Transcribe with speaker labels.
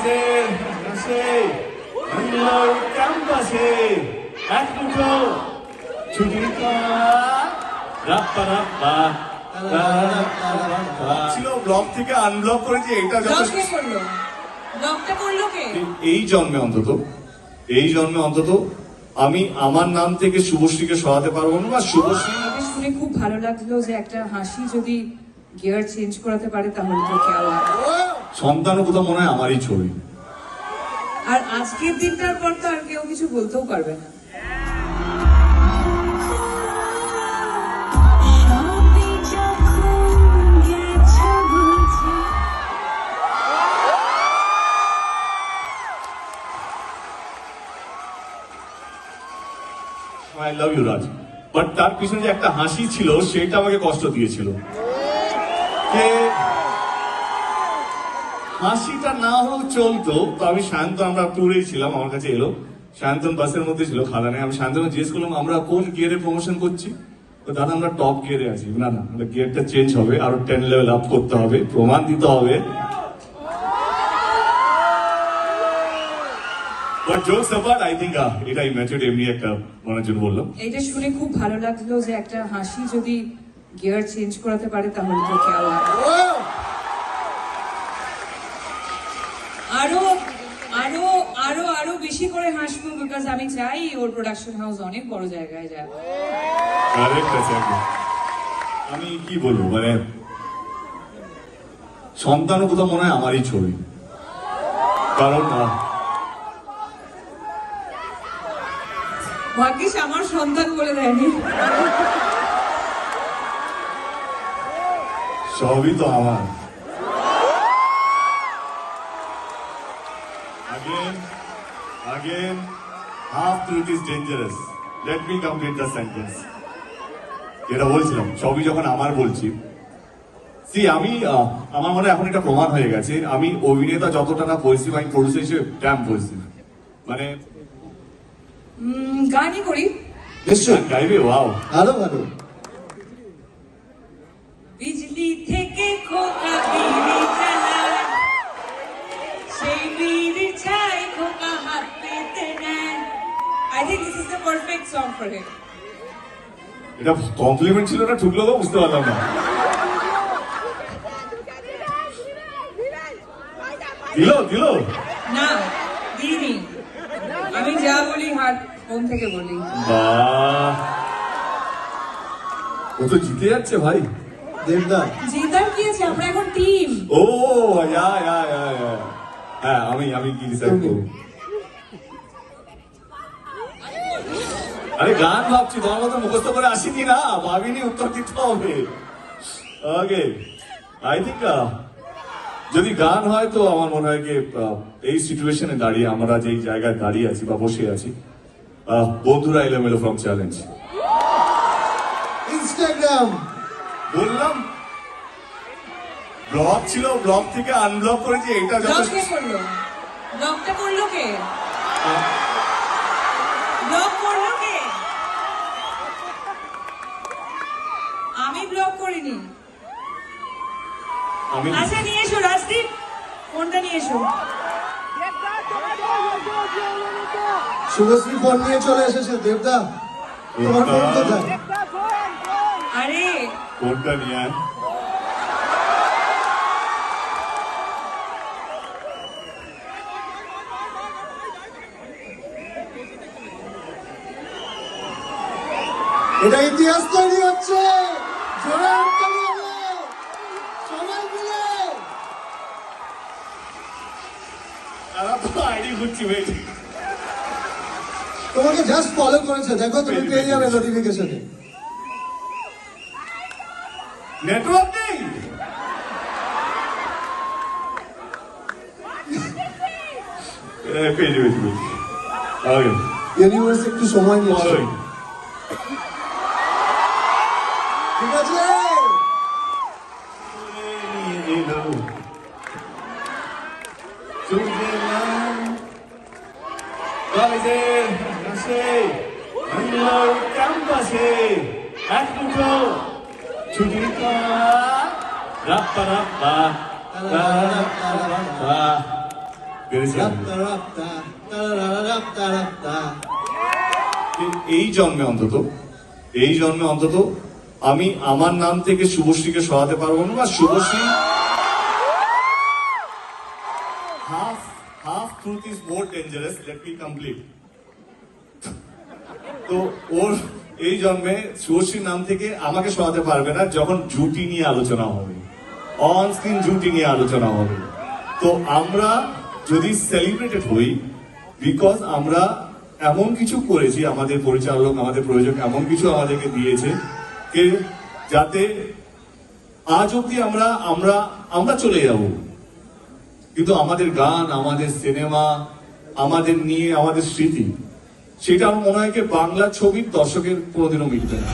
Speaker 1: কলেজের ক্লাসে বাংলার ক্যাম্পাসে এক মুঠো ছুটির রাপ্পা ছিল ব্লক থেকে আনব্লক করেছি এটা এই জন্মে অন্তত আমি আমার নাম থেকে শুভশ্রীকে সরাতে পারবো না বা শুভশ্রী
Speaker 2: শুনে খুব ভালো লাগলো যে একটা হাসি যদি গিয়ার চেঞ্জ করাতে পারে তাহলে তো কেমন
Speaker 1: সন্তানও কোথাও মনে হয় আমারই ছবি
Speaker 2: আর আজকের দিনটার পর তো আর কেউ কিছু বলতেও পারবে না
Speaker 1: I love you, Raj. But তার পিছনে যে একটা হাসি ছিল সেটা আমাকে কষ্ট দিয়েছিল হাসিটা না হলেও চলতো তো আমি সায়ন্তন আমরা ট্যুরেই ছিলাম আমার কাছে এলো সায়ন্তন বাসের মধ্যে ছিল খাদানে আমি সায়ন্তন জিজ্ঞেস করলাম আমরা কোন গিয়ারে প্রমোশন করছি তো দাদা আমরা টপ গিয়ারে আছি না না আমরা গিয়ারটা চেঞ্জ হবে আরো 10 লেভেল আপ করতে হবে প্রমাণ দিতে হবে But jokes apart, I think এটা ইম্যাচুরড এমনি একটা মনের জন্য বললাম
Speaker 2: এটা শুনে খুব ভালো লাগলো যে একটা হাসি যদি গিয়ার চেঞ্জ করাতে পারে তাহলে তো কেমন আরো আরো আরো আরো বেশি করে হাসবো বিকজ আমি চাই ওর প্রোডাকশন হাউস অনেক বড় জায়গায় যাক
Speaker 1: আমি কি বলবো মানে সন্তানও কোথাও মনে হয় আমারই ছবি কারণ
Speaker 2: ভাগ্যিস আমার সন্তান বলে দেয়নি
Speaker 1: সবই তো আমার again half truth is dangerous let me complete the sentence যেটা বলছিলাম সবই যখন আমার বলছি আমি আমার মনে এখন এটা প্রমাণ হয়ে গেছে আমি অভিনেতা যতটা না পরিস্থিতি আমি প্রডিউসার হিসেবে ট্যাম পরিস্থিতি মানে
Speaker 2: গানই করি
Speaker 1: নিশ্চয়ই গাইবে ওয়াও
Speaker 3: ভালো ভালো
Speaker 2: বিজলি থেকে খোকা বিড়ি জ্বালায় সেই বিড়ি ছাই খোকা হাত পেতে নেয় I think this is the perfect song for him
Speaker 1: এটা কমপ্লিমেন্ট ছিল না ঠুকলো তো বুঝতে পারলাম না দিল
Speaker 2: না দিইনি আমি যা বলি হাত ফোন থেকে বলি
Speaker 1: ও তো জিতে যাচ্ছে ভাই
Speaker 3: দেবদা
Speaker 2: জিতার কি আছে আমরা এখন টিম
Speaker 1: ও হ্যাঁ আমি কি ডিসাইড করব আরে গান ভাবছি তোমার মতো মুখস্থ করে আসিনি না ভাবিনি উত্তর দিতে হবে ওকে আই থিঙ্ক যদি গান হয় তো আমার মনে হয় কি এই সিচুয়েশনে দাঁড়িয়ে আমরা যেই জায়গায় দাঁড়িয়ে আছি বা বসে আছি বন্ধুরা এলোমেলো ফ্রম চ্যালেঞ্জ
Speaker 3: ইনস্টাগ্রাম
Speaker 1: বললাম ব্লগ ছিল ব্লগ থেকে আনব্লক করেছি এটা
Speaker 2: ব্লগ কে করলো ব্লগটা করলো কে ব্লগ করলো কে আমি ব্লগ করিনি
Speaker 1: আমি
Speaker 2: আচ্ছা নিয়ে এসো রাজদীপ ফোনটা নিয়ে এসো
Speaker 3: শুভশ্রী ফোন নিয়ে চলে এসেছে দেবদা তোমার ফোন কোথায়
Speaker 2: আরে
Speaker 1: ফোনটা নিয়ে আয়
Speaker 3: এটা ইতিহাস তৈরি হচ্ছে জোরে হাততালি হবে সবাই মিলে
Speaker 1: তারা তো আইডি খুঁজছি ভাই
Speaker 3: তোমাকে জাস্ট ফলো করেছে দেখো তুমি পেয়ে যাবে নোটিফিকেশনে
Speaker 1: নেটওয়ার্ক নেই পেয়ে যাবে তুমি ওকে
Speaker 3: ইউনিভার্স একটু সময় নিচ্ছে ঠিক আছে
Speaker 1: কলেজের ক্লাসে বাংলার ক্যাম্পাসে এক মুঠো ছুটির রাপ্পা পেরেছি আমি।
Speaker 3: রাপ্তা রাপ্তা রাপ্তা রাপ্তা।
Speaker 1: এই জন্মে অন্তত আমি আমার নাম থেকে শুভশ্রীকে সরাতে পারবো না, বা Subhashree half truth is more dangerous, let me complete. তো ওর এই জন্মে শুভশ্রীর নাম থেকে আমাকে সরাতে পারবে না যখন জুটি নিয়ে আলোচনা হবে, অন স্ক্রিন জুটি নিয়ে আলোচনা হবে। তো আমরা যদি সেলিব্রেটেড হই, বিকজ আমরা এমন কিছু করেছি, আমাদের পরিচালক আমাদের প্রযোজক এমন কিছু আমাদেরকে দিয়েছে যে যাতে আজ অব্দি আমরা চলে যাব, কিন্তু আমাদের গান, আমাদের সিনেমা, আমাদের নিয়ে আমাদের স্মৃতি, সেটা আমার মনে হয় কি বাংলা ছবির দর্শকের কোনোদিনও মিটবে না।